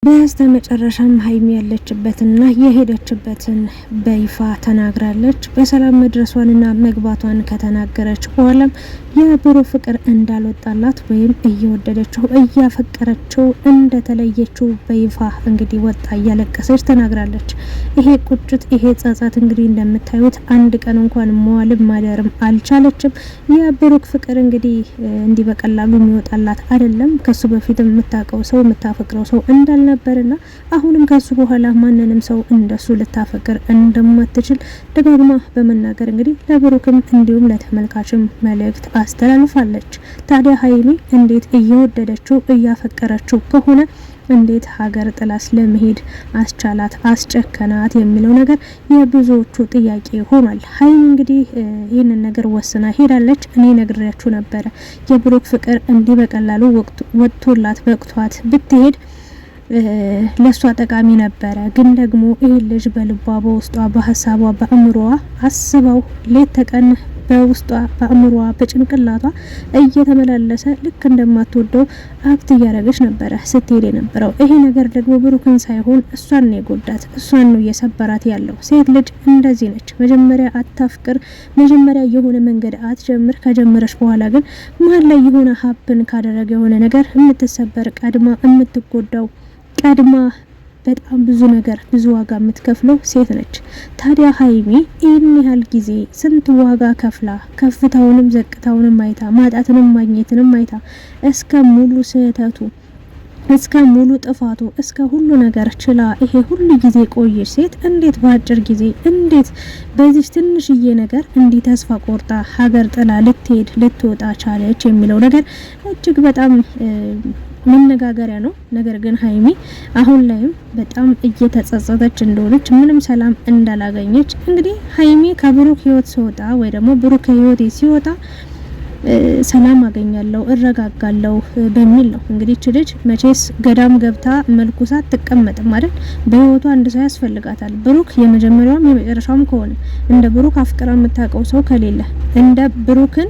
በስተመጨረሻም ሀይሚ ያለችበትና የሄደችበትን በይፋ ተናግራለች። በሰላም መድረሷንና መግባቷን ከተናገረች በኋላም የብሩክ ፍቅር እንዳልወጣላት ወይም እየወደደችው እያፈቀረችው እንደተለየችው በይፋ እንግዲህ ወጣ እያለቀሰች ተናግራለች። ይሄ ቁጭት ይሄ ጸጸት እንግዲህ እንደምታዩት አንድ ቀን እንኳን መዋልም ማደርም አልቻለችም። የብሩክ ፍቅር እንግዲህ እንዲህ በቀላሉ የሚወጣላት አይደለም። ከሱ በፊት የምታውቀው ሰው የምታፈቅረው ሰው እንዳልነበርና አሁንም ከሱ በኋላ ማንንም ሰው እንደሱ ልታፈቅር እንደማትችል ደጋግማ በመናገር እንግዲህ ለብሩክም እንዲሁም ለተመልካችም መልእክት አስተላልፋለች። ታዲያ ሀይሚ እንዴት እየወደደችው እያፈቀረችው ከሆነ እንዴት ሀገር ጥላስ ለመሄድ አስቻላት አስጨከናት የሚለው ነገር የብዙዎቹ ጥያቄ ሆኗል። ሀይሚ እንግዲህ ይህንን ነገር ወስና ሄዳለች። እኔ ነግሬያችሁ ነበረ የብሩክ ፍቅር እንዲህ በቀላሉ ወጥቶላት በቅቷት ብትሄድ ለሷ ጠቃሚ ነበረ። ግን ደግሞ ይህ ልጅ በልቧ በውስጧ በሀሳቧ በአእምሮዋ አስበው ሌት ተቀን በውስጧ በአእምሮዋ በጭንቅላቷ እየተመላለሰ ልክ እንደማትወደው አክት እያደረገች ነበረ ስትሄድ የነበረው። ይሄ ነገር ደግሞ ብሩክን ሳይሆን እሷን ነው የጎዳት፣ እሷን ነው እየሰበራት ያለው። ሴት ልጅ እንደዚህ ነች። መጀመሪያ አታፍቅር፣ መጀመሪያ የሆነ መንገድ አትጀምር። ከጀመረች በኋላ ግን መሀል ላይ የሆነ ሀፕን ካደረገ የሆነ ነገር የምትሰበር ቀድማ የምትጎዳው ቀድማ በጣም ብዙ ነገር ብዙ ዋጋ የምትከፍለው ሴት ነች። ታዲያ ሀይሚ ይህን ያህል ጊዜ ስንት ዋጋ ከፍላ ከፍታውንም ዘቅታውንም አይታ ማጣትንም ማግኘትንም አይታ እስከ ሙሉ ስህተቱ እስከ ሙሉ ጥፋቱ እስከ ሁሉ ነገር ችላ ይሄ ሁሉ ጊዜ ቆየች ሴት እንዴት በአጭር ጊዜ እንዴት በዚህ ትንሽዬ ነገር እንዲህ ተስፋ ቆርጣ ሀገር ጥላ ልትሄድ ልትወጣ ቻለች የሚለው ነገር እጅግ በጣም መነጋገሪያ ነው። ነገር ግን ሀይሚ አሁን ላይም በጣም እየተጸጸተች እንደሆነች ምንም ሰላም እንዳላገኘች እንግዲህ ሀይሚ ከብሩክ ህይወት ሲወጣ ወይ ደግሞ ብሩክ ከህይወቴ ሲወጣ ሰላም አገኛለሁ እረጋጋለሁ በሚል ነው። እንግዲህ እቺ ልጅ መቼስ ገዳም ገብታ መልኩሳት ትቀመጥም አይደል? በህይወቷ አንድ ሰው ያስፈልጋታል። ብሩክ የመጀመሪያውም የመጨረሻውም ከሆነ እንደ ብሩክ አፍቅራ የምታውቀው ሰው ከሌለ እንደ ብሩክን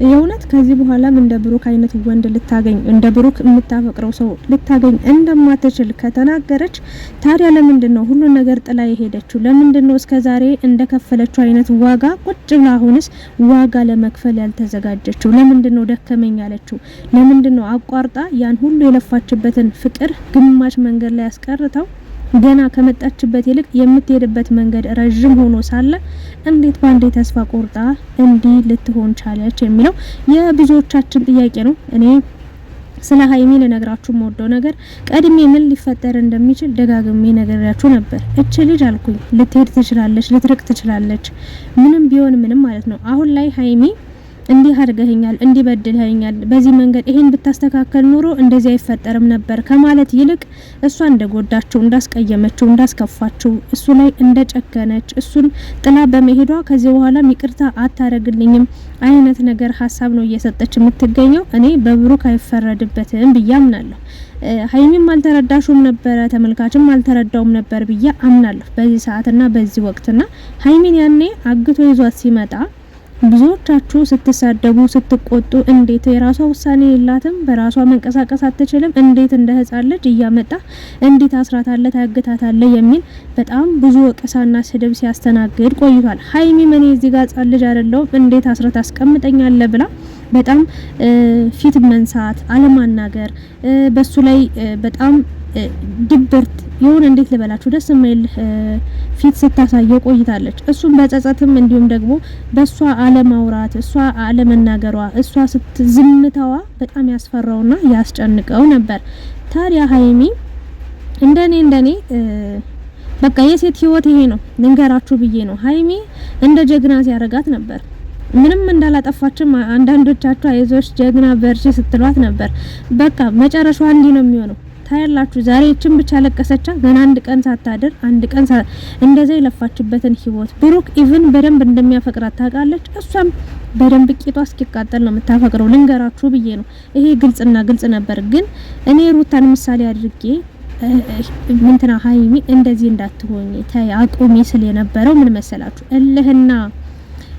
የእውነት ከዚህ በኋላም እንደ ብሩክ አይነት ወንድ ልታገኝ እንደ ብሩክ የምታፈቅረው ሰው ልታገኝ እንደማትችል ከተናገረች ታዲያ ለምንድነው ሁሉ ነገር ጥላ የሄደችው? ለምንድነው እስከዛሬ እንደከፈለችው አይነት ዋጋ ቁጭ ብላ አሁንስ ዋጋ ለመክፈል ያልተዘጋጀችው? ለምንድነው ደከመኝ ያለችው? ለምንድነው አቋርጣ ያን ሁሉ የለፋችበትን ፍቅር ግማሽ መንገድ ላይ ያስቀርተው ገና ከመጣችበት ይልቅ የምትሄድበት መንገድ ረጅም ሆኖ ሳለ እንዴት ባንዴ ተስፋ ቆርጣ እንዲህ ልትሆን ቻለች የሚለው የብዙዎቻችን ጥያቄ ነው። እኔ ስለ ሀይሚ ልነግራችሁ የምወደው ነገር ቀድሜ ምን ሊፈጠር እንደሚችል ደጋግሜ ነገራችሁ ነበር። እቺ ልጅ አልኩኝ ልትሄድ ትችላለች፣ ልትርቅ ትችላለች፣ ምንም ቢሆን ምንም ማለት ነው። አሁን ላይ ሀይሚ እንዲህ አድርገኛል፣ እንዲህ በድለኛል፣ በዚህ መንገድ ይሄን ብታስተካከል ኑሮ እንደዚህ አይፈጠርም ነበር ከማለት ይልቅ እሷ እንደጎዳቸው እንዳስቀየመችው እንዳስከፋችው እሱ ላይ እንደጨከነች እሱን ጥላ በመሄዷ ከዚህ በኋላ ይቅርታ አታረግልኝም አይነት ነገር ሀሳብ ነው እየሰጠች የምትገኘው። እኔ በብሩክ አይፈረድበትም ብዬ አምናለሁ። ሀይሚም አልተረዳሹም ነበር፣ ተመልካችም አልተረዳውም ነበር ብዬ አምናለሁ በዚህ ሰዓትና በዚህ ወቅትና ሀይሚን ያኔ አግቶ ይዟት ሲመጣ ብዙዎቻችሁ ስትሳደቡ ስትቆጡ እንዴት የራሷ ውሳኔ የላትም በራሷ መንቀሳቀስ አትችልም እንዴት እንደ ህፃን ልጅ እያመጣ እንዴት አስራታለ ታግታታለ የሚል በጣም ብዙ ወቀሳና ስድብ ሲያስተናግድ ቆይቷል። ሀይሚ ምን እዚህ ጋር ህፃን ልጅ አይደለም እንዴት አስራት አስቀምጠኛለ ብላ በጣም ፊት መንሳት አለማናገር በሱ ላይ በጣም ድብርት ይሁን እንዴት ልበላችሁ ደስ የማይል ፊት ስታሳየው ቆይታለች። እሱም በጸጸትም እንዲሁም ደግሞ በሷ አለማውራት እሷ አለመናገሯ እሷ ዝምታዋ በጣም ያስፈራውና ያስጨንቀው ነበር። ታዲያ ሀይሚ እንደኔ በቃ የሴት ህይወት ይሄ ነው ልንገራችሁ ብዬ ነው። ሀይሚ እንደ ጀግና ሲያረጋት ነበር። ምንም እንዳላጠፋችም አንዳንዶቻችሁ አይዞሽ ጀግና በርቺ ስትሏት ነበር። በቃ መጨረሻው እንዲህ ነው የሚሆነው ታያላችሁ። ዛሬ እቺን ብቻ ለቀሰቻ ገና አንድ ቀን ሳታድር አንድ ቀን እንደዛ የለፋችበትን ህይወት ብሩክ ኢቭን በደንብ እንደሚያፈቅራት ታውቃለች። እሷም በደንብ ቂጧ እስኪቃጠል ነው የምታፈቅረው ልንገራችሁ ብዬ ነው። ይሄ ግልጽ ነበር። ግን እኔ ሩታን ምሳሌ አድርጌ እንትና ሀይሚ እንደዚህ እንዳትሆኚ ታይ አቁሚ ስለ የነበረው ምን መሰላችሁ እልህና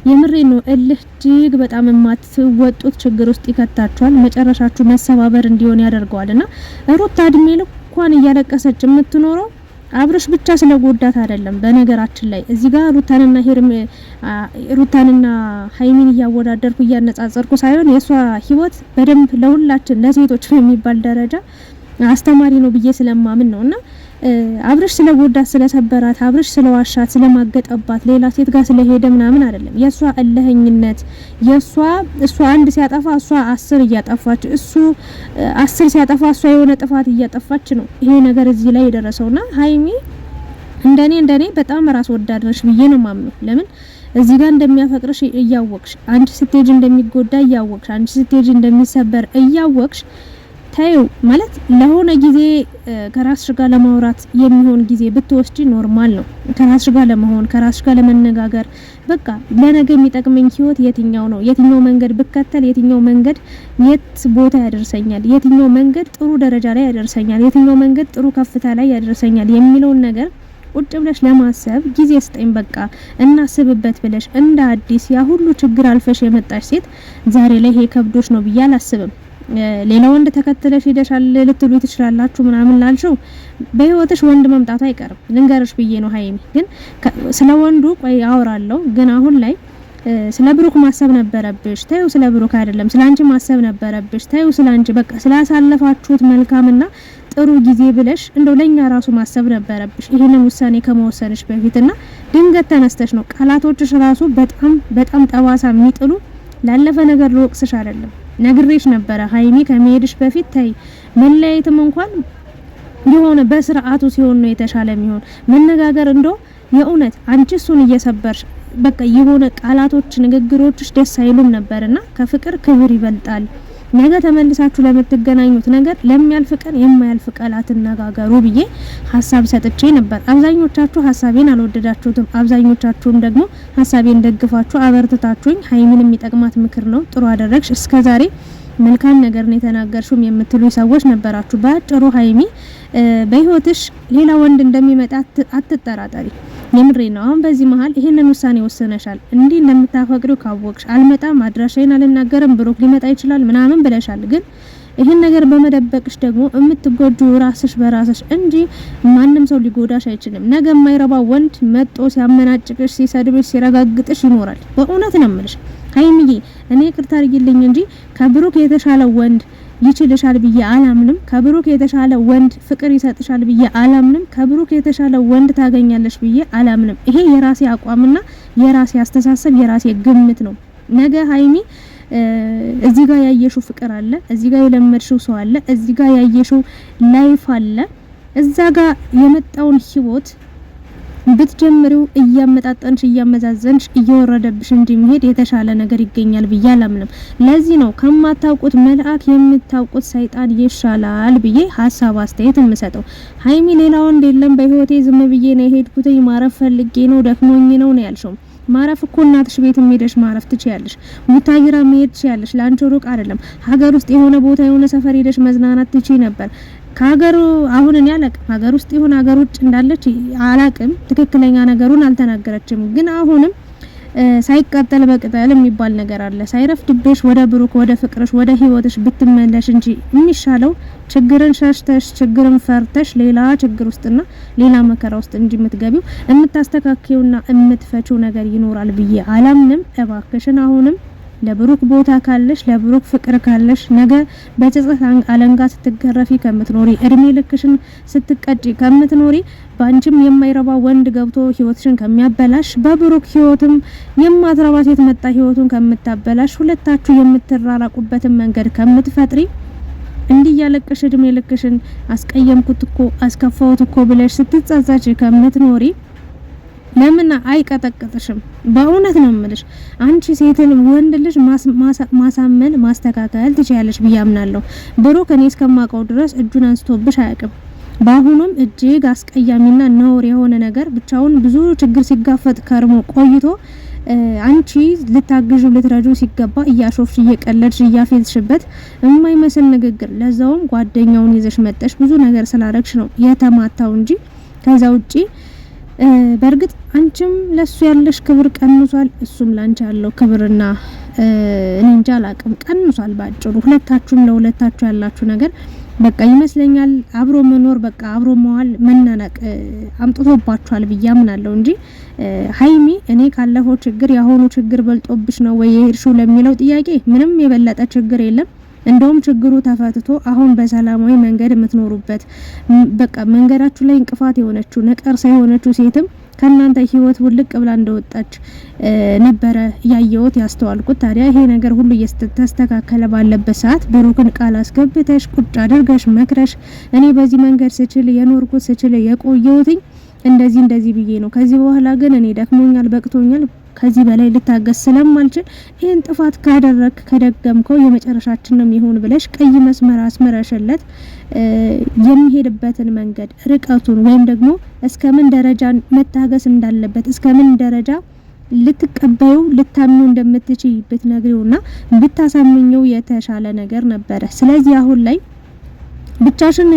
የምሬ ነው እልህ እጅግ በጣም የማትወጡት ችግር ውስጥ ይከታችኋል። መጨረሻችሁ መሰባበር እንዲሆን ያደርገዋልና ሩታ እድሜ ልኳን እያለቀሰች የምትኖረው አብርሽ ብቻ ስለጎዳት አይደለም። በነገራችን ላይ እዚህ ጋር ሩታንና ሀይሚን እያወዳደርኩ እያነጻጸርኩ ሳይሆን የሷ ህይወት በደንብ ለሁላችን ለሴቶች የሚባል ደረጃ አስተማሪ ነው ብዬ ስለማምን ነውና አብርሽ ስለጎዳት ስለሰበራት አብርሽ ስለዋሻት ስለማገጠባት ሌላ ሴት ጋር ስለሄደ ምናምን አይደለም። የሷ እልህኝነት እሷ አንድ ሲያጠፋ እሷ 10 እያጠፋች እሱ 10 ሲያጠፋ እሷ የሆነ ጥፋት እያጠፋች ነው ይሄ ነገር እዚህ ላይ የደረሰውና ሀይሚ እንደኔ በጣም ራስ ወዳድ ነሽ ብዬ ነው ማምነው። ለምን እዚህ ጋር እንደሚያፈቅርሽ እያወቅሽ አንቺ ስትሄጂ እንደሚጎዳ እያወቅሽ አንቺ ስትሄጂ እንደሚሰበር እያወቅሽ ታዩ ማለት ለሆነ ጊዜ ከራስሽ ጋር ለማውራት የሚሆን ጊዜ ብትወስጂ ኖርማል ነው። ከራስሽ ጋር ለመሆን ከራስሽ ጋር ለመነጋገር በቃ ለነገ የሚጠቅመኝ ህይወት የትኛው ነው፣ የትኛው መንገድ ብከተል የትኛው መንገድ የት ቦታ ያደርሰኛል፣ የትኛው መንገድ ጥሩ ደረጃ ላይ ያደርሰኛል፣ የትኛው መንገድ ጥሩ ከፍታ ላይ ያደርሰኛል የሚለውን ነገር ቁጭ ብለሽ ለማሰብ ጊዜ ስጠኝ በቃ እናስብበት ብለሽ እንደ አዲስ ያ ሁሉ ችግር አልፈሽ የመጣሽ ሴት ዛሬ ላይ ይሄ ከብዶሽ ነው ብዬ አላስብም። ሌላ ወንድ ተከትለሽ ሄደሻል ልትሉ ትችላላችሁ ምናምን ላልሽው በህይወትሽ ወንድ መምጣቱ አይቀርም ልንገርሽ ብዬ ነው። ሀይሚ ግን ስለ ወንዱ ቆይ አወራለሁ። ግን አሁን ላይ ስለ ብሩክ ማሰብ ነበረብሽ። ታዩ ስለ ብሩክ አይደለም ስላንቺ ማሰብ ነበረብሽ። ታዩ ስላንቺ በቃ ስላሳለፋችሁት መልካምና ጥሩ ጊዜ ብለሽ እንደው ለኛ ራሱ ማሰብ ነበረብሽ ይሄንን ውሳኔ ከመወሰንሽ በፊትና ድንገት ተነስተሽ ነው ቃላቶችሽ ራሱ በጣም ጠባሳ የሚጥሉ። ላለፈ ነገር ልወቅስሽ አይደለም ነግሬሽ ነበረ ሀይሚ ከመሄድሽ በፊት ታይ መለያየትም እንኳን የሆነ በስርዓቱ ሲሆን ነው የተሻለ የሚሆን መነጋገር እንደው የእውነት አንቺ እሱን እየሰበርሽ በቃ የሆነ ቃላቶች ንግግሮችሽ ደስ አይሉም ነበርና ከፍቅር ክብር ይበልጣል። ነገ ተመልሳችሁ ለምትገናኙት ነገር ለሚያልፍ ቀን የማያልፍ ቃላት ተነጋገሩ ብዬ ሀሳብ ሰጥቼ ነበር። አብዛኞቻችሁ ሀሳቤን አልወደዳችሁትም። አብዛኞቻችሁም ደግሞ ሀሳቤን ደግፋችሁ አበርትታችሁኝ ሀይሚን የሚጠቅማት ምክር ነው ጥሩ አደረግሽ እስከዛሬ መልካም ነገር ነው የተናገርሽም የምትሉ ሰዎች ነበራችሁ። ባጭሩ ሀይሚ በህይወትሽ ሌላ ወንድ እንደሚመጣ አትጠራጠሪ። የምሬ ነው። አሁን በዚህ መሀል ይሄንን ውሳኔ ወሰነሻል። እንዲህ እንደምታፈቅሪው ካወቅሽ አልመጣም አድራሻዬን አልናገርም ብሩክ ሊመጣ ይችላል ምናምን ብለሻል። ግን ይሄን ነገር በመደበቅሽ ደግሞ የምትጎጁ ራስሽ በራስሽ እንጂ ማንም ሰው ሊጎዳሽ አይችልም። ነገ የማይረባ ወንድ መጦ ሲያመናጭቅሽ ሲሰድብሽ ሲረጋግጥሽ ይኖራል። በእውነት ነው የምልሽ ሀይሚዬ እኔ ይቅርታ አድርጊልኝ እንጂ ከብሩክ የተሻለ ወንድ ይችልሻል ብዬ አላምንም። ከብሩክ የተሻለ ወንድ ፍቅር ይሰጥሻል ብዬ አላምንም። ከብሩክ የተሻለ ወንድ ታገኛለሽ ብዬ አላምንም። ይሄ የራሴ አቋምና የራሴ አስተሳሰብ የራሴ ግምት ነው። ነገ ሀይሚ እዚህ ጋር ያየሽው ፍቅር አለ፣ እዚህ ጋር የለመድሽው ሰው አለ፣ እዚህ ጋር ያየሽው ላይፍ አለ። እዛ ጋር የመጣውን ህይወት ብትጀምሪው እያመጣጠንሽ እያመዛዘንሽ እየወረደብሽ እንዲመሄድ የተሻለ ነገር ይገኛል ብዬ አላምንም። ለዚህ ነው ከማታውቁት መልአክ የምታውቁት ሰይጣን ይሻላል ብዬ ሀሳብ አስተያየት የምሰጠው። ሀይሚ ሌላ ወንድ የለም በህይወቴ ዝም ብዬ ነው የሄድኩት ማረፍ ፈልጌ ነው ደክሞኝ ነው ያልሽው። ማረፍ እኮ እናትሽ ቤት ሄደሽ ማረፍ ትችያለሽ። ሙታይራ መሄድ ትችያለሽ። ላንቺ ሩቅ አይደለም። ሀገር ውስጥ የሆነ ቦታ የሆነ ሰፈር ሄደሽ መዝናናት ትችይ ነበር። ከሀገሩ አሁን እኔ አላቅም ሀገር ውስጥ ይሁን ሀገር ውጭ እንዳለች አላቅም። ትክክለኛ ነገሩን አልተናገረችም። ግን አሁንም ሳይቃጠል በቅጠል የሚባል ነገር አለ። ሳይረፍድብሽ ወደ ብሩክ ወደ ፍቅርሽ ወደ ህይወትሽ ብትመለሽ እንጂ የሚሻለው ችግርን ሸሽተሽ ችግርን ፈርተሽ ሌላ ችግር ውስጥና ሌላ መከራ ውስጥ እንጂ የምትገቢው የምታስተካክዩና የምትፈቹ ነገር ይኖራል ብዬ አላምንም። እባክሽን አሁንም ለብሩክ ቦታ ካለሽ ለብሩክ ፍቅር ካለሽ ነገ በጸጸት አለንጋ ስትገረፊ ከምትኖሪ እድሜ ልክሽን ስትቀጪ ከምትኖሪ ባንቺም የማይረባ ወንድ ገብቶ ህይወትሽን ከሚያበላሽ በብሩክ ህይወትም የማትረባ ሴት መጣ ህይወቱን ከምታበላሽ ሁለታችሁ የምትራራቁበትን መንገድ ከምትፈጥሪ እንዲህ ያለቅሽ እድሜ ልክሽን አስቀየምኩት እኮ አስከፋውት እኮ ብለሽ ስትጸጸች ከምትኖሪ ለምን አይቀጠቅጥሽም? በእውነት ነው የምልሽ። አንቺ ሴትን ወንድ ልጅ ማሳመን ማስተካከል ትችያለሽ ብዬ አምናለሁ። ብሩክ እኔ እስከማውቀው ድረስ እጁን አንስቶብሽ አያውቅም። በአሁኑም እጅግ አስቀያሚና ነውር የሆነ ነገር ብቻውን ብዙ ችግር ሲጋፈጥ ከርሞ ቆይቶ አንቺ ልታግዡ ልትረጁ ሲገባ እያሾፍሽ እየቀለድሽ እያፌዝሽበት የማይመስል ንግግር ለዛውም ጓደኛውን ይዘሽ መጠሽ ብዙ ነገር ስላረግሽ ነው የተማታው እንጂ ከዛ ውጪ በርግጥ አንቺም ለሱ ያለሽ ክብር ቀንሷል፣ እሱም ላንቺ ያለው ክብርና እኔ እንጃ አላቅም ቀንሷል። ባጭሩ ሁለታችሁም ለሁለታችሁ ያላችሁ ነገር በቃ ይመስለኛል አብሮ መኖር በቃ አብሮ መዋል መናናቅ አምጥቶባቸዋል ብዬ አምናለሁ እንጂ ሀይሚ እኔ ካለፈው ችግር ያሆኑ ችግር በልጦብሽ ነው ወይ የሄድሽው ለሚለው ጥያቄ ምንም የበለጠ ችግር የለም። እንደውም ችግሩ ተፈትቶ አሁን በሰላማዊ መንገድ የምትኖሩበት በቃ መንገዳችሁ ላይ እንቅፋት የሆነችው ነቀርሳ የሆነችው ሴትም ከናንተ ህይወት ውልቅ ብላ እንደወጣች ነበረ ያየሁት ያስተዋልኩት። ታዲያ ይሄ ነገር ሁሉ እየተስተካከለ ባለበት ሰዓት ብሩክን ቃል አስገብተሽ ቁጭ አድርገሽ መክረሽ እኔ በዚህ መንገድ ስችል የኖርኩት ስችል የቆየሁትኝ እንደዚህ ብዬ ነው። ከዚህ በኋላ ግን እኔ ደክሞኛል፣ በቅቶኛል፣ ከዚህ በላይ ልታገስ ስለማልችል ይሄን ጥፋት ካደረክ ከደገምከው የመጨረሻችን ነው ይሁን ብለሽ ቀይ መስመር አስመረሽለት የሚሄድበትን መንገድ ርቀቱን ወይም ደግሞ እስከምን ደረጃ መታገስ እንዳለበት እስከምን ደረጃ ልትቀበዩ ልታምኑ እንደምትችይ ብትነግሪውና ብታሳምኘው የተሻለ ነገር ነበረ። ስለዚህ አሁን ላይ ብቻሽን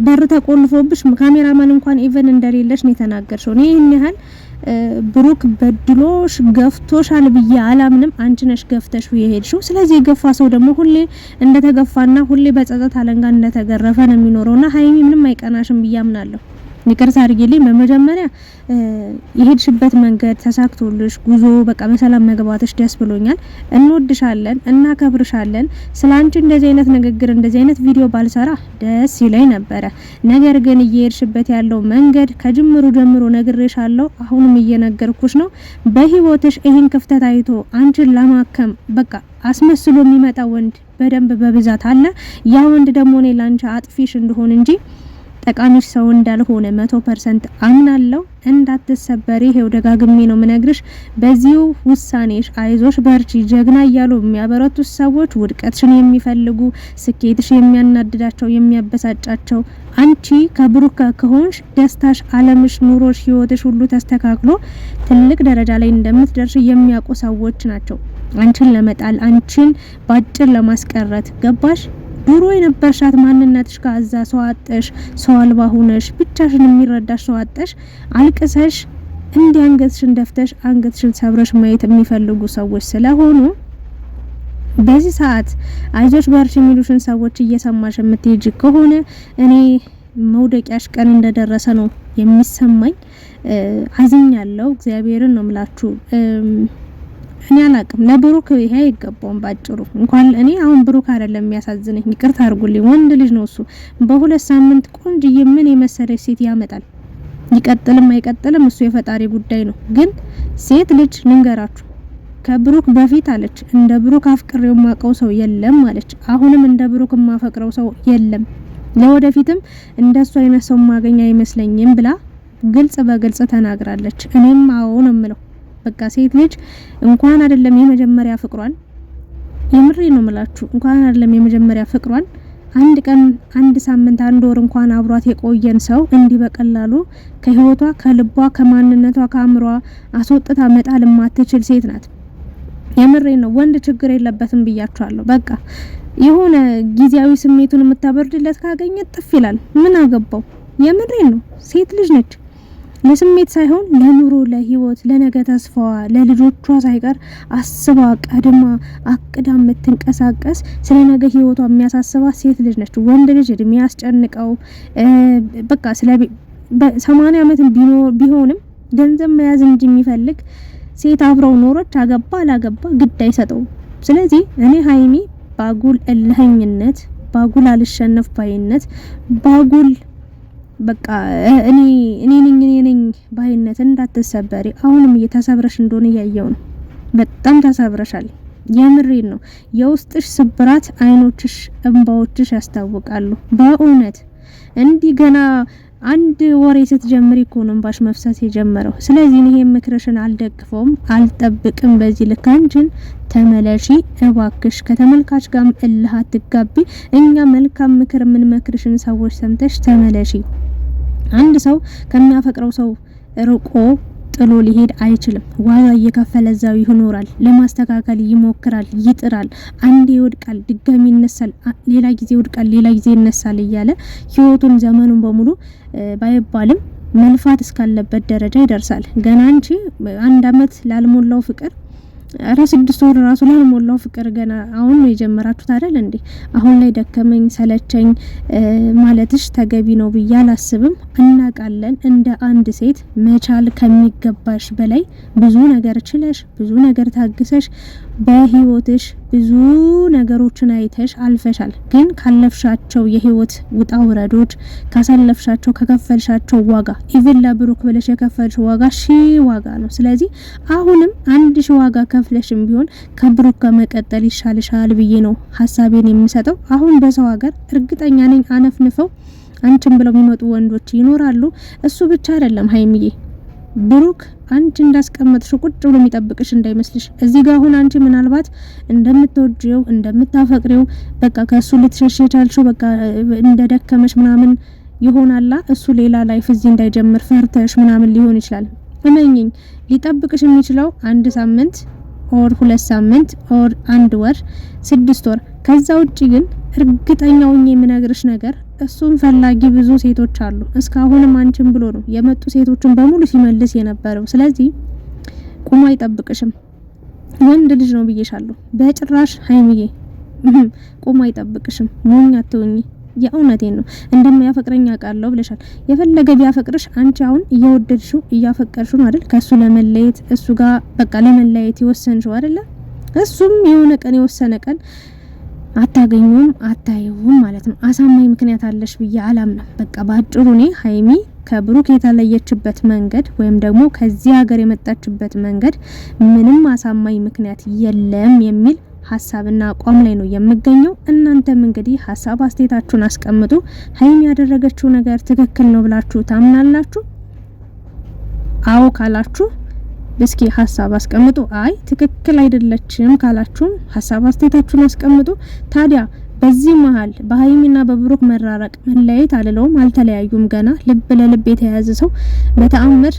በር ተቆልፎብሽ ካሜራማን እንኳን ኢቨን እንደሌለሽ ነው የተናገርሽው። እኔ ይሄን ያህል ብሩክ በድሎሽ ገፍቶሻል ብዬ አላምንም። አንቺ ነሽ ገፍተሽ የሄድሽው። ስለዚህ የገፋ ሰው ደግሞ ሁሌ እንደተገፋና ሁሌ በጸጸት አለንጋ እንደተገረፈ ነው የሚኖረውና ሀይሚ ምንም አይቀናሽም ብዬ አምናለሁ። ይቅርታ አድርጊልኝ። በመጀመሪያ የሄድሽበት መንገድ ተሳክቶልሽ ጉዞ በቃ በሰላም መግባትሽ ደስ ብሎኛል። እንወድሻለን፣ እናከብርሻለን። ስላንቺ እንደዚህ አይነት ንግግር እንደዚህ አይነት ቪዲዮ ባልሰራ ደስ ይለኝ ነበረ። ነገር ግን እየሄድሽበት ያለው መንገድ ከጅምሩ ጀምሮ ነግሬሻለሁ፣ አሁንም እየነገርኩሽ ነው። በህይወትሽ ይሄን ክፍተት አይቶ አንቺን ለማከም በቃ አስመስሎ የሚመጣ ወንድ በደንብ በብዛት አለ። ያ ወንድ ደግሞ እኔ ላንቺ አጥፊሽ እንደሆነ እንጂ ጠቃሚሽ ሰው እንዳልሆነ 100% አምናለሁ። እንዳትሰበሪ ይሄው ደጋግሜ ነው ምነግርሽ። በዚሁ ውሳኔሽ አይዞሽ በርቺ ጀግና እያሉ የሚያበረቱት ሰዎች ውድቀትሽን የሚፈልጉ ስኬትሽ የሚያናድዳቸው የሚያበሳጫቸው አንቺ ከብሩክ ከሆንሽ ደስታሽ አለምሽ ኑሮሽ ህይወትሽ ሁሉ ተስተካክሎ ትልቅ ደረጃ ላይ እንደምትደርሽ የሚያውቁ ሰዎች ናቸው አንቺን ለመጣል አንቺን ባጭር ለማስቀረት ገባሽ። ድሮ የነበርሻት ማንነትሽ ከዛ ሰው አጥሽ ሰው አልባ ሆነሽ ብቻሽን የሚረዳሽ ሰው አጥሽ አልቅሰሽ አንገትሽን ደፍተሽ አንገትሽን ሰብረሽ ማየት የሚፈልጉ ሰዎች ስለሆኑ በዚህ ሰዓት አይዞሽ በርቺ የሚሉሽን ሰዎች እየሰማሽ የምትሄጂ ከሆነ እኔ መውደቂያሽ ቀን እንደደረሰ ነው የሚሰማኝ። አዝኛለሁ። እግዚአብሔርን ነው ምላችሁ። እኔ አላቅም ለብሩክ ይሄ አይገባውም። ባጭሩ እንኳን እኔ አሁን ብሩክ አይደለም የሚያሳዝነኝ፣ ይቅርታ አድርጉልኝ፣ ወንድ ልጅ ነው እሱ። በሁለት ሳምንት ቆንጅዬ ምን የመሰለች ሴት ያመጣል። ይቀጥልም አይቀጥልም እሱ የፈጣሪ ጉዳይ ነው። ግን ሴት ልጅ ልንገራችሁ ከብሩክ በፊት አለች እንደ ብሩክ አፍቅሬው ማቀው ሰው የለም አለች። አሁንም እንደ ብሩክ ማፈቅረው ሰው የለም፣ ለወደፊትም እንደሱ አይነት ሰው ማገኛ አይመስለኝም ብላ ግልጽ በግልጽ ተናግራለች። እኔም አዎ ነው የምለው። በቃ ሴት ልጅ እንኳን አይደለም የመጀመሪያ ፍቅሯን የምሬ ነው የምላችሁ እንኳን አይደለም የመጀመሪያ ፍቅሯን አንድ ቀን አንድ ሳምንት አንድ ወር እንኳን አብሯት የቆየን ሰው እንዲህ በቀላሉ ከህይወቷ ከልቧ ከማንነቷ ከአምሯ አስወጥታ መጣል ማትችል ሴት ናት። የምሬ ነው። ወንድ ችግር የለበትም ብያችኋለሁ። በቃ የሆነ ጊዜያዊ ስሜቱን የምታበርድለት ካገኘ ጥፍ ይላል። ምን አገባው? የምሬ ነው። ሴት ልጅ ነች። ለስሜት ሳይሆን ለኑሮ ለህይወት ለነገ ተስፋዋ ለልጆቿ ሳይቀር አስባ ቀድማ አቅዳ የምትንቀሳቀስ ስለ ነገ ህይወቷ የሚያሳስባት ሴት ልጅ ነች። ወንድ ልጅ እድሜ ያስጨንቀው በቃ ስለ 80 አመት ቢሆንም ገንዘብ መያዝ እንጂ የሚፈልግ ሴት አብረው ኖሮች አገባ አላገባ ግድ አይሰጠው። ስለዚህ እኔ ሀይሚ ባጉል እልህኝነት ባጉል አልሸነፍ ባይነት ባጉል በቃ እኔ ነኝ ባይነት እንዳትሰበሪ። አሁንም እየተሰብረሽ እንደሆነ ያያው ነው። በጣም ተሰብረሻል። የምሬን ነው። የውስጥሽ ስብራት አይኖችሽ እንባዎችሽ ያስታውቃሉ። በእውነት እንዲህ ገና አንድ ወሬ ስትጀምሪ እኮ ነው እንባሽ መፍሰስ የጀመረው። ስለዚህ ይሄ ምክርሽን አልደግፈውም፣ አልጠብቅም። በዚህ ልክ አንቺን ተመለሺ እባክሽ። ከተመልካች ጋር እልህ አትጋቢ። እኛ መልካም ምክር ምን መክርሽን ሰዎች ሰምተሽ ተመለሺ። አንድ ሰው ከሚያፈቅረው ሰው ርቆ ጥሎ ሊሄድ አይችልም። ዋጋ እየከፈለ እዛው ይኖራል። ለማስተካከል ይሞክራል፣ ይጥራል። አንዴ ይወድቃል፣ ድጋሚ ይነሳል፣ ሌላ ጊዜ ይወድቃል፣ ሌላ ጊዜ ይነሳል እያለ ህይወቱን ዘመኑን በሙሉ ባይባልም መልፋት እስካለበት ደረጃ ይደርሳል። ገና አንቺ አንድ አመት ላልሞላው ፍቅር አረ 6 ወር ራሱ ላይ ሞላው ፍቅር ገና አሁን ነው የጀመራችሁት አይደል እንዴ? አሁን ላይ ደከመኝ ሰለቸኝ ማለትሽ ተገቢ ነው ብዬ አላስብም። እናቃለን እንደ አንድ ሴት መቻል ከሚገባሽ በላይ ብዙ ነገር ችለሽ ብዙ ነገር ታግሰሽ በህይወትሽ ብዙ ነገሮችን አይተሽ አልፈሻል። ግን ካለፍሻቸው የህይወት ውጣ ውረዶች ካሳለፍሻቸው ከከፈልሻቸው ዋጋ ኢቭን ለብሩክ ብለሽ የከፈልሽ ዋጋ ዋጋ ነው። ስለዚህ አሁንም 1000 ዋጋ ከፍለሽም ቢሆን ከብሩክ ጋር መቀጠል ይሻልሻል ብዬ ነው ሐሳቤን የምሰጠው። አሁን በሰው ሀገር እርግጠኛ ነኝ አነፍንፈው አንቺን ብለው የሚመጡ ወንዶች ይኖራሉ። እሱ ብቻ አይደለም ሀይሚዬ፣ ብሩክ አንቺ እንዳስቀመጥሽው ቁጭ ብሎ የሚጠብቅሽ እንዳይመስልሽ። እዚህ ጋር አሁን አንቺ ምናልባት እንደምትወጂው እንደምታፈቅሪው በቃ ከሱ ልትሸሽ የቻልሽው በቃ እንደደከመሽ ምናምን ይሆናላ። እሱ ሌላ ላይፍ እዚህ እንዳይጀምር ፈርተሽ ምናምን ሊሆን ይችላል። እመኚኝ ሊጠብቅሽ የሚችለው 1 ሳምንት ኦር 2 ሳምንት ኦር 1 ወር 6 ወር። ከዛ ውጪ ግን እርግጠኛው የምነግርሽ ነገር እሱን ፈላጊ ብዙ ሴቶች አሉ። እስካሁንም አንቺን ብሎ ነው የመጡ ሴቶችን በሙሉ ሲመልስ የነበረው። ስለዚህ ቁሞ አይጠብቅሽም። ወንድ ልጅ ነው ብዬሻለሁ። በጭራሽ ሀይሚዬ ቁሞ አይጠብቅሽም። ሞኝ አትሁኚ። የእውነቴን ነው። እንደማያፈቅረኝ አውቃለሁ ብለሻል። የፈለገ ቢያፈቅርሽ አንቺ አሁን እየወደድሽው እያፈቀርሽው ነው አይደል? ከሱ ለመለየት እሱ ጋር በቃ ለመለየት ይወሰንሽው አይደለ? እሱም የሆነ ቀን የወሰነ ቀን አታገኙም አታዩም ማለት ነው። አሳማኝ ምክንያት አለሽ ብዬ አላምንም። በቃ ባጭሩ እኔ ሀይሚ ከብሩክ የተለየችበት መንገድ ወይም ደግሞ ከዚህ ሀገር የመጣችበት መንገድ ምንም አሳማኝ ምክንያት የለም የሚል ሀሳብና አቋም ላይ ነው የምገኘው። እናንተም እንግዲህ ሀሳብ አስተያየታችሁን አስቀምጡ። ሀይሚ ያደረገችው ነገር ትክክል ነው ብላችሁ ታምናላችሁ? አዎ ካላችሁ እስኪ ሀሳብ አስቀምጡ። አይ ትክክል አይደለችም ካላችሁም ሀሳብ አስተያየታችሁን አስቀምጡ። ታዲያ በዚህ መሀል በሀይሚና በብሩክ መራረቅ መለያየት አልለውም፣ አልተለያዩም። ገና ልብ ለልብ የተያያዘ ሰው በተአምር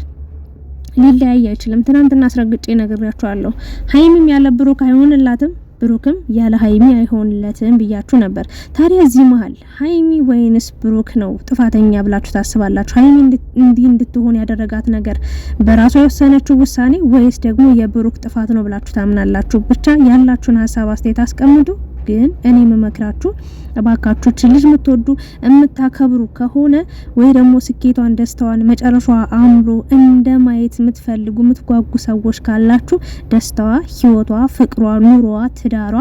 ሊለያይ አይችልም። ትናንትና አስረግጬ ነግሬያችኋለሁ። ሀይሚም ያለ ብሩክ አይሆንላትም፣ ብሩክም ያለ ሀይሚ አይሆንለትም ብያችሁ ነበር። ታዲያ እዚህ መሀል ሀይሚ ወይንስ ብሩክ ነው ጥፋተኛ ብላችሁ ታስባላችሁ? ሀይሚ እንዲህ እንድትሆን ያደረጋት ነገር በራሷ የወሰነችው ውሳኔ ወይስ ደግሞ የብሩክ ጥፋት ነው ብላችሁ ታምናላችሁ? ብቻ ያላችሁን ሀሳብ አስተያየት አስቀምጡ። ግን እኔ መመክራችሁ እባካችሁ ልጅ የምትወዱ የምታከብሩ ከሆነ ወይ ደግሞ ስኬቷን ደስታዋን መጨረሻዋ አምሮ እንደማየት የምትፈልጉ የምትጓጉ ሰዎች ካላችሁ ደስታዋ፣ ህይወቷ፣ ፍቅሯ፣ ኑሮዋ፣ ትዳሯ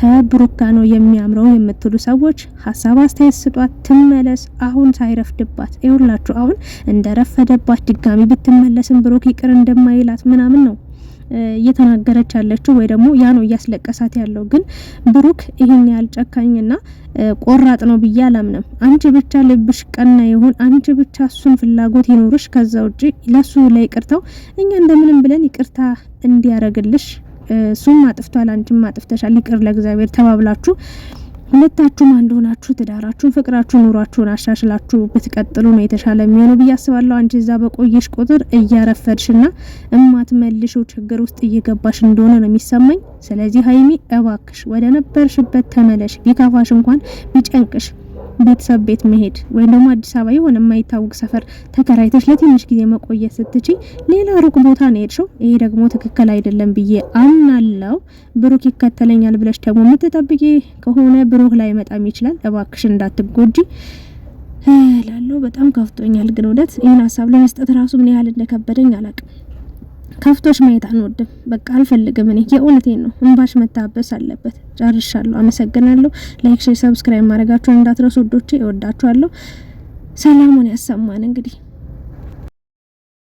ከብሩክ ጋር ነው የሚያምረው የምትሉ ሰዎች ሀሳብ አስተያየት ስጧት። ትመለስ አሁን ሳይረፍድባት። ይኸውላችሁ አሁን እንደረፈደባት ድጋሚ ብትመለስም ብሩክ ይቅር እንደማይላት ምናምን ነው እየተናገረች ያለችው ወይ ደግሞ ያ ነው እያስለቀሳት ያለው። ግን ብሩክ ይሄን ያህል ጨካኝና ቆራጥ ነው ብዬ አላምንም። አንቺ ብቻ ልብሽ ቀና ይሁን፣ አንቺ ብቻ እሱን ፍላጎት ይኖርሽ። ከዛ ውጪ ለሱ ላይ ይቅርታው እኛ እንደምንም ብለን ይቅርታ እንዲያረግልሽ እሱም አጥፍቷል፣ አንቺም አጥፍተሻል፣ ይቅር ለእግዚአብሔር ተባብላችሁ ሁለታችሁም አንድ ሆናችሁ ትዳራችሁን፣ ፍቅራችሁን፣ ኑሯችሁን አሻሽላችሁ ብትቀጥሉ ነው የተሻለ የሚሆነው ብዬ አስባለሁ። አንቺ እዛ በቆየሽ ቁጥር እያረፈድሽና እማትመልሽው ችግር ውስጥ እየገባሽ እንደሆነ ነው የሚሰማኝ። ስለዚህ ሀይሚ እባክሽ ወደ ነበርሽበት ተመለሽ። ቢካፋሽ እንኳን ቢጨንቅሽ ቤተሰብ ቤት መሄድ ወይም ደግሞ አዲስ አበባ የሆነ የማይታወቅ ሰፈር ተከራይተሽ ለትንሽ ጊዜ መቆየት ስትችይ ሌላ ሩቅ ቦታ ነው ሄድሽው። ይሄ ደግሞ ትክክል አይደለም ብዬ አምናለሁ። ብሩክ ይከተለኛል ብለሽ ደግሞ የምትጠብቂ ከሆነ ብሩክ ላይ መጣም ይችላል። እባክሽ እንዳትጎጂ ላለው በጣም ከፍቶኛል። ግን ወደት ይሄን ሀሳብ ለመስጠት ራሱ ምን ያህል እንደከበደኝ አላቅም። ከፍቶሽ ማየት አንወድም። በቃ አልፈልግም። እኔ የእውነቴን ነው። እንባሽ መታበስ አለበት። ጨርሻለሁ። አመሰግናለሁ። ላይክ፣ ሼር፣ ሰብስክራይብ ማድረጋችሁን እንዳትረሱ። ወዶቼ እወዳችኋለሁ። ሰላሙን ያሰማን እንግዲህ